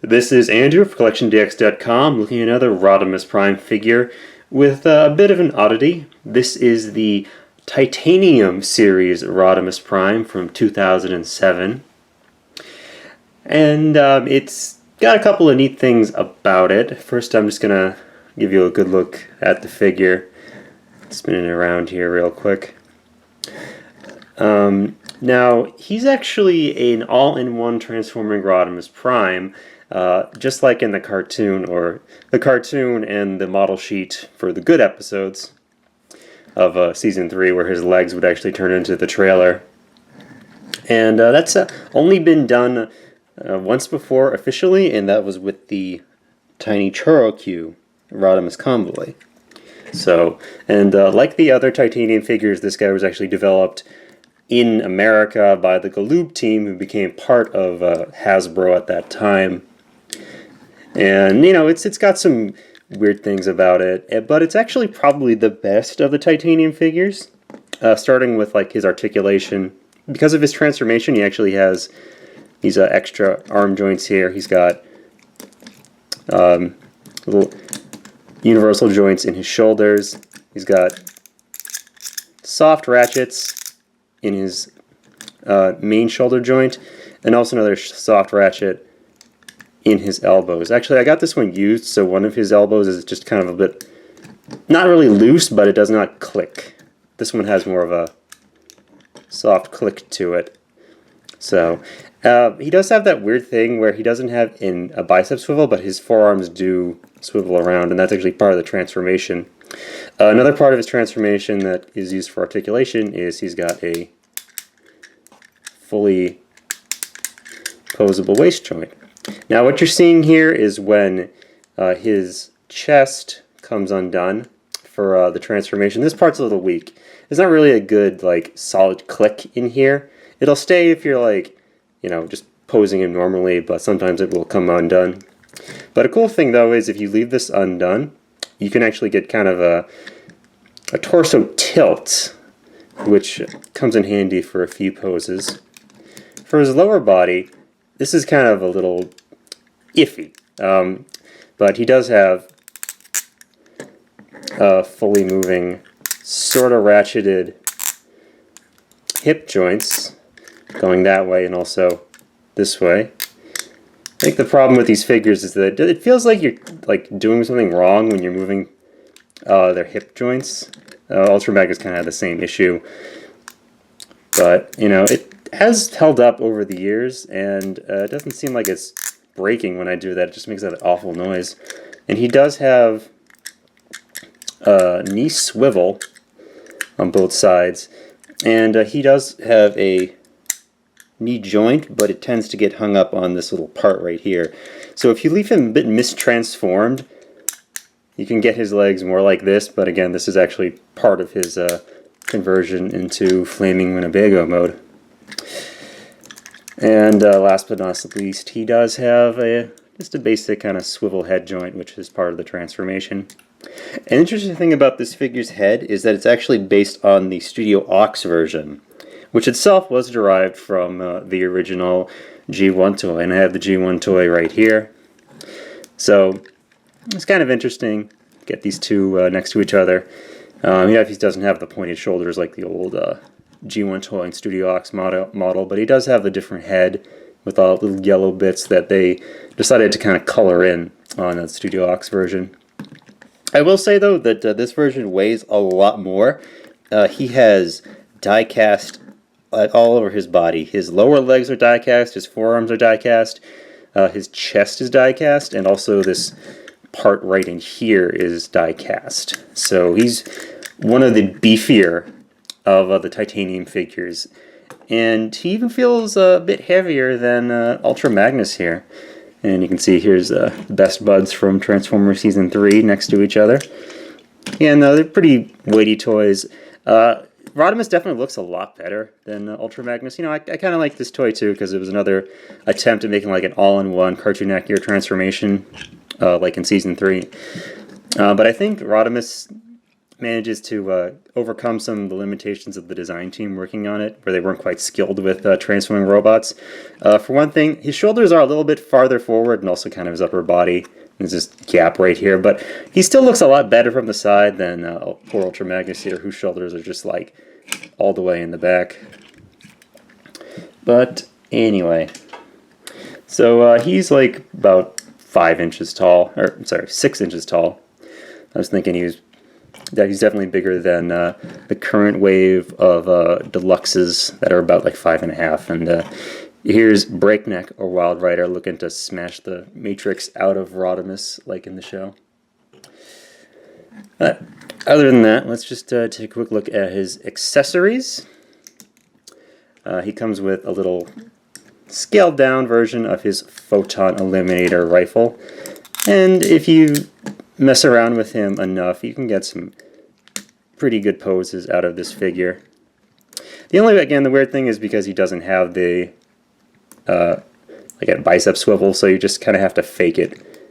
This is Andrew for CollectionDX.com looking at another Rodimus Prime figure with a bit of an oddity. This is the Titanium Series Rodimus Prime from 2007. And it's got a couple of neat things about it. First, I'm just going to give you a good look at the figure. Spinning it around here real quick. Now, he's actually an all-in-one transforming Rodimus Prime, just like in the cartoon, or the cartoon and the model sheet for the good episodes of Season 3, where his legs would actually turn into the trailer. And that's only been done once before officially, and that was with the Tiny Chorokyu Rodimus Convoy. So, and like the other Titanium figures, this guy was actually developed in America by the Galoob team, who became part of Hasbro at that time. And you know, it's got some weird things about it, but it's actually probably the best of the Titanium figures. Starting with like his articulation, because of his transformation, he actually has these extra arm joints here. He's got little universal joints in his shoulders. He's got soft ratchets in his main shoulder joint, and also another soft ratchet in his elbows. Actually, I got this one used, so one of his elbows is just kind of a bit, not really loose, but it does not click. This one has more of a soft click to it. So, he does have that weird thing where he doesn't have a bicep swivel, but his forearms do swivel around, and that's actually part of the transformation. Another part of his transformation that is used for articulation is he's got a fully posable waist joint. Now what you're seeing here is when his chest comes undone for the transformation. This part's a little weak. There's not really a good like solid click in here. It'll stay if you're like, you know, just posing him normally, but sometimes it will come undone. But a cool thing though is if you leave this undone, you can actually get kind of a torso tilt, which comes in handy for a few poses. For his lower body, this is kind of a little iffy, but he does have fully moving, sort of ratcheted hip joints going that way and also this way. I think the problem with these figures is that it feels like you're like doing something wrong when you're moving their hip joints. Ultra Magnus kind of had the same issue, but you know, it has held up over the years, and it doesn't seem like it's breaking when I do that. It just makes that awful noise. And he does have knee swivel on both sides, and he does have a knee joint, but it tends to get hung up on this little part right here. So if you leave him a bit mistransformed, you can get his legs more like this, but again, this is actually part of his conversion into Flaming Winnebago mode. And last but not least, he does have just a basic kind of swivel head joint, which is part of the transformation. An interesting thing about this figure's head is that it's actually based on the Studio Ox version, which itself was derived from the original G1 toy, and I have the G1 toy right here. So it's kind of interesting to get these two next to each other. Yeah, he doesn't have the pointed shoulders like the old G1 toy and Studio Ox model, but he does have the different head with all the little yellow bits that they decided to kind of color in on the Studio Ox version. I will say though that this version weighs a lot more. He has die cast all over his body. His lower legs are die cast, his forearms are die cast, his chest is die cast, and also this part right in here is die cast. So he's one of the beefier of the Titanium figures, and he even feels a bit heavier than Ultra Magnus here. And you can see here's Best Buds from Transformers Season 3 next to each other. And they're pretty weighty toys. Rodimus definitely looks a lot better than Ultra Magnus. You know, I kind of like this toy too, because it was another attempt at making like an all-in-one cartoon accurate transformation, like in Season 3. But I think Rodimus manages to overcome some of the limitations of the design team working on it, where they weren't quite skilled with transforming robots. For one thing, his shoulders are a little bit farther forward, and also kind of his upper body. There's this gap right here, but he still looks a lot better from the side than poor Ultra Magnus here, whose shoulders are just like all the way in the back. But anyway, so he's like about 5 inches tall, or sorry, 6 inches tall. I was thinking he's definitely bigger than the current wave of deluxes that are about like 5.5. And here's Breakneck, or Wild Rider, looking to smash the Matrix out of Rodimus, like in the show. Other than that, let's just take a quick look at his accessories. He comes with a little scaled down version of his Photon Eliminator rifle. And if you mess around with him enough, you can get some pretty good poses out of this figure. The only, again, the weird thing is because he doesn't have the like a bicep swivel, so you just kind of have to fake it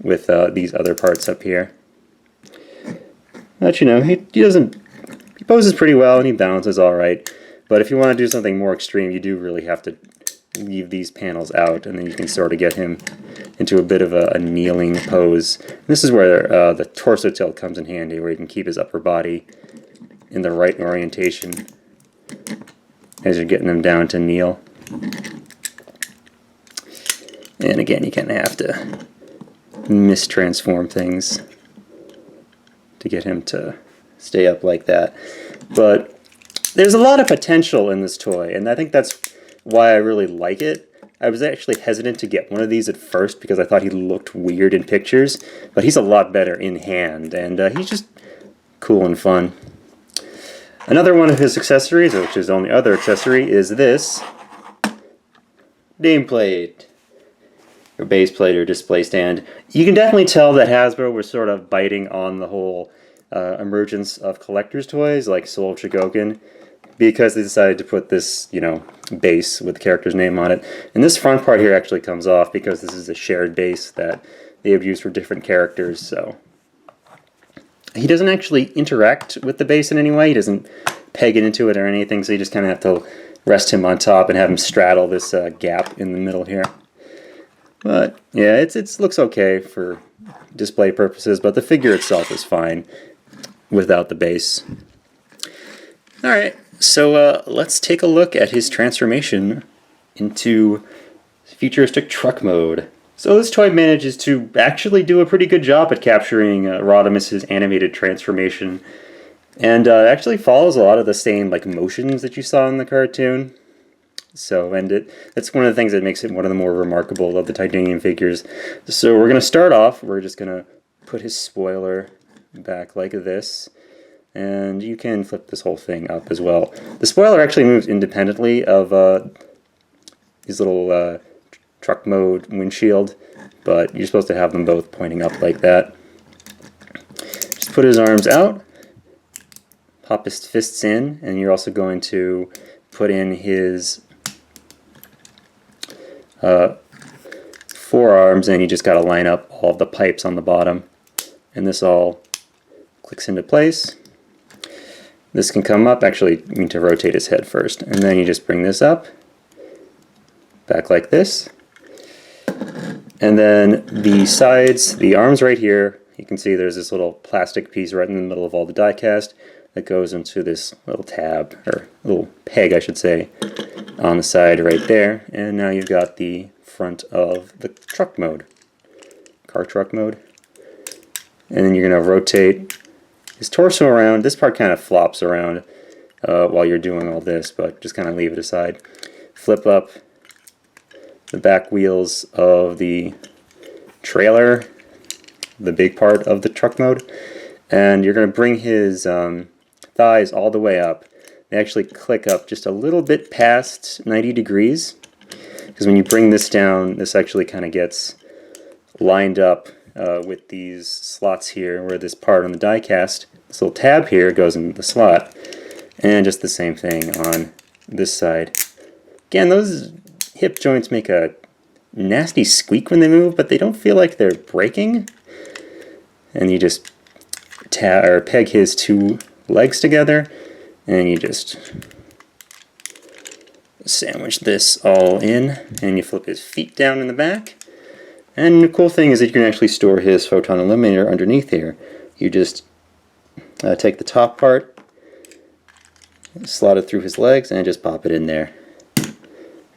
with these other parts up here. But you know, he poses pretty well and he balances all right. But if you want to do something more extreme, you do really have to leave these panels out, and then you can sort of get him into a bit of a kneeling pose. And this is where the torso tilt comes in handy, where you can keep his upper body in the right orientation as you're getting him down to kneel. And again, you kind of have to mistransform things to get him to stay up like that. But there's a lot of potential in this toy, and I think that's why I really like it. I was actually hesitant to get one of these at first because I thought he looked weird in pictures, but he's a lot better in hand, and he's just cool and fun. Another one of his accessories, which is his only other accessory, is this nameplate, or base plate, or display stand. You can definitely tell that Hasbro was sort of biting on the whole emergence of collector's toys like Soul Chogokin, because they decided to put this, you know, base with the character's name on it. And this front part here actually comes off because this is a shared base that they have used for different characters. So he doesn't actually interact with the base in any way. He doesn't peg it into it or anything, so you just kind of have to rest him on top and have him straddle this gap in the middle here. But yeah, it looks okay for display purposes, but the figure itself is fine without the base. Alright, so let's take a look at his transformation into futuristic truck mode. So this toy manages to actually do a pretty good job at capturing Rodimus's animated transformation, and actually follows a lot of the same like motions that you saw in the cartoon. So, and that's one of the things that makes it one of the more remarkable of the Titanium figures. So we're going to start off, we're just going to put his spoiler back like this, and you can flip this whole thing up as well. The spoiler actually moves independently of these little truck mode windshield, but you're supposed to have them both pointing up like that. Just put his arms out, pop his fists in, and you're also going to put in his forearms, and you just got to line up all of the pipes on the bottom, and this all clicks into place. This can come up. Actually, you need to rotate his head first, and then you just bring this up back like this, and then the sides, the arms right here, you can see there's this little plastic piece right in the middle of all the die cast that goes into this little tab, or little peg I should say, on the side right there. And now you've got the front of the truck mode, car truck mode. And then you're going to rotate his torso around. This part kind of flops around while you're doing all this, but just kind of leave it aside. Flip up the back wheels of the trailer, the big part of the truck mode, and you're going to bring his thighs all the way up. They actually click up just a little bit past 90 degrees, because when you bring this down, this actually kind of gets lined up with these slots here, where this part on the die cast, this little tab here, goes into the slot. And just the same thing on this side. Again, those hip joints make a nasty squeak when they move, but they don't feel like they're breaking. And you just peg his two legs together, and you just sandwich this all in, and you flip his feet down in the back. And the cool thing is that you can actually store his photon eliminator underneath here. You just take the top part, slot it through his legs, and just pop it in there.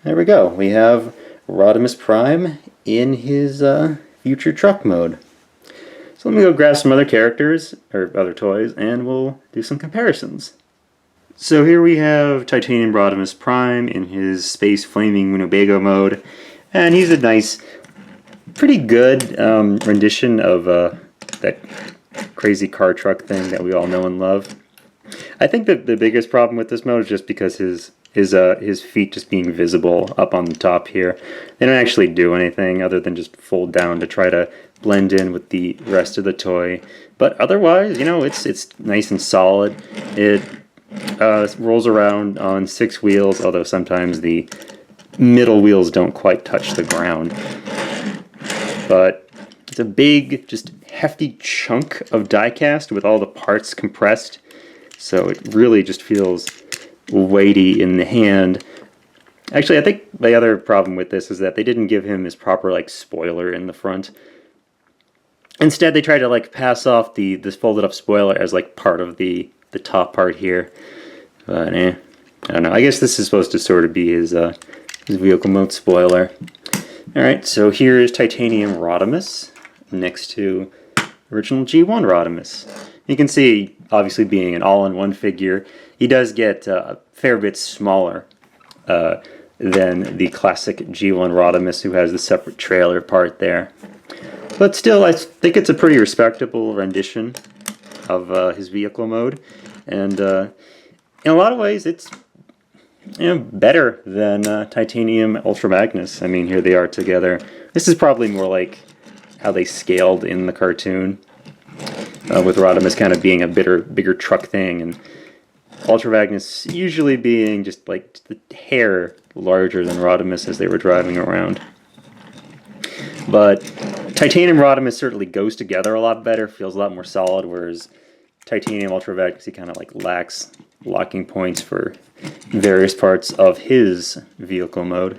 There we go. We have Rodimus Prime in his future truck mode. So let me go grab some other characters, or other toys, and we'll do some comparisons. So here we have Titanium Rodimus Prime in his Space Flaming Winnebago mode, and he's a nice, pretty good rendition of that crazy car truck thing that we all know and love. I think that the biggest problem with this mode is just because his feet just being visible up on the top here. They don't actually do anything other than just fold down to try to blend in with the rest of the toy. But otherwise, you know, it's nice and solid. It rolls around on 6 wheels, although sometimes the middle wheels don't quite touch the ground. But it's a big, just hefty chunk of die-cast with all the parts compressed, so it really just feels weighty in the hand. Actually, I think the other problem with this is that they didn't give him his proper like spoiler in the front. Instead, they tried to like pass off this folded up spoiler as like part of the top part here. But I don't know. I guess this is supposed to sort of be his vehicle mode spoiler. Alright, so here is Titanium Rodimus next to original G1 Rodimus. You can see, obviously being an all-in-one figure, he does get a fair bit smaller than the classic G1 Rodimus, who has the separate trailer part there. But still, I think it's a pretty respectable rendition of his vehicle mode, and in a lot of ways, it's better than Titanium Ultra Magnus. I mean, here they are together. This is probably more like how they scaled in the cartoon, with Rodimus kind of being a bigger truck thing, and Ultra Magnus usually being just like the hair larger than Rodimus as they were driving around. But Titanium Rodimus certainly goes together a lot better, feels a lot more solid, whereas Titanium Ultra Magnus, he kind of like lacks locking points for various parts of his vehicle mode.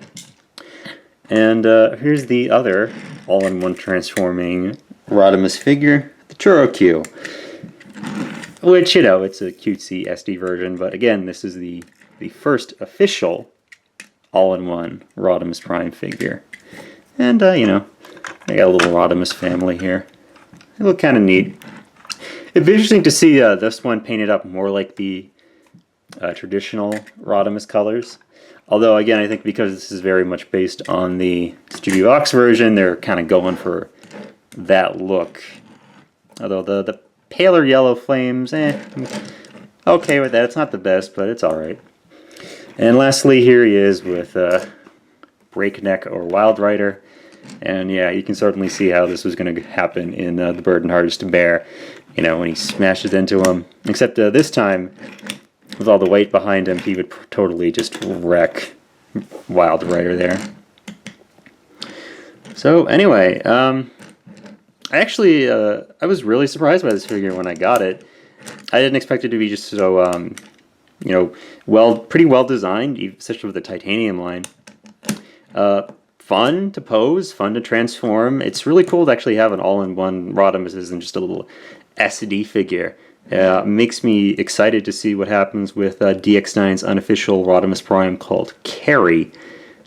And here's the other all-in-one transforming Rodimus figure, the Churro-Q. Which, you know, it's a cutesy SD version, but again, this is the first official all-in-one Rodimus Prime figure. And, you know, I got a little Rodimus family here. They look kind of neat. It'd be interesting to see this one painted up more like the traditional Rodimus colors. Although, again, I think because this is very much based on the Studio Ox version, they're kind of going for that look. Although the paler yellow flames, I'm okay with that. It's not the best, but it's alright. And lastly, here he is with Breakneck or Wild Rider. And yeah, you can certainly see how this was going to happen in The Burden Hardest to Bear. You know, when he smashes into him. Except this time, with all the weight behind him, he would totally just wreck Wild Rider there. So anyway, I was really surprised by this figure when I got it. I didn't expect it to be just so, you know, pretty well designed, especially with the titanium line. Fun to pose, fun to transform. It's really cool to actually have an all-in-one Rodimus and just a little SD figure. Makes me excited to see what happens with DX9's unofficial Rodimus Prime called Carry,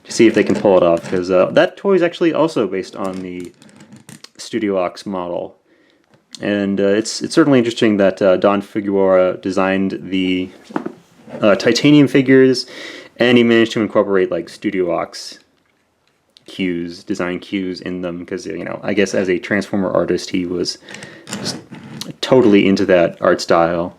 to see if they can pull it off, because that toy is actually also based on the Studio Ox model. And it's certainly interesting that Don Figueroa designed the titanium figures, and he managed to incorporate like Studio Ox design cues in them, because, you know, I guess as a Transformer artist he was just totally into that art style.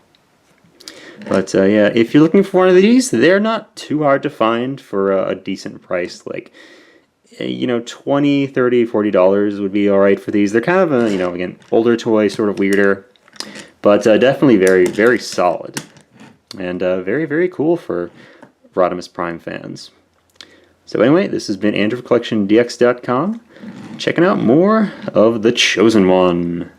But yeah, if you're looking for one of these, they're not too hard to find for a decent price. Like, you know, $20, $30, $40 would be alright for these. They're kind of a, you know, again, older toy, sort of weirder, but definitely very, very solid. And very, very cool for Rodimus Prime fans. So anyway, this has been Andrew for CollectionDX.com, checking out more of The Chosen One.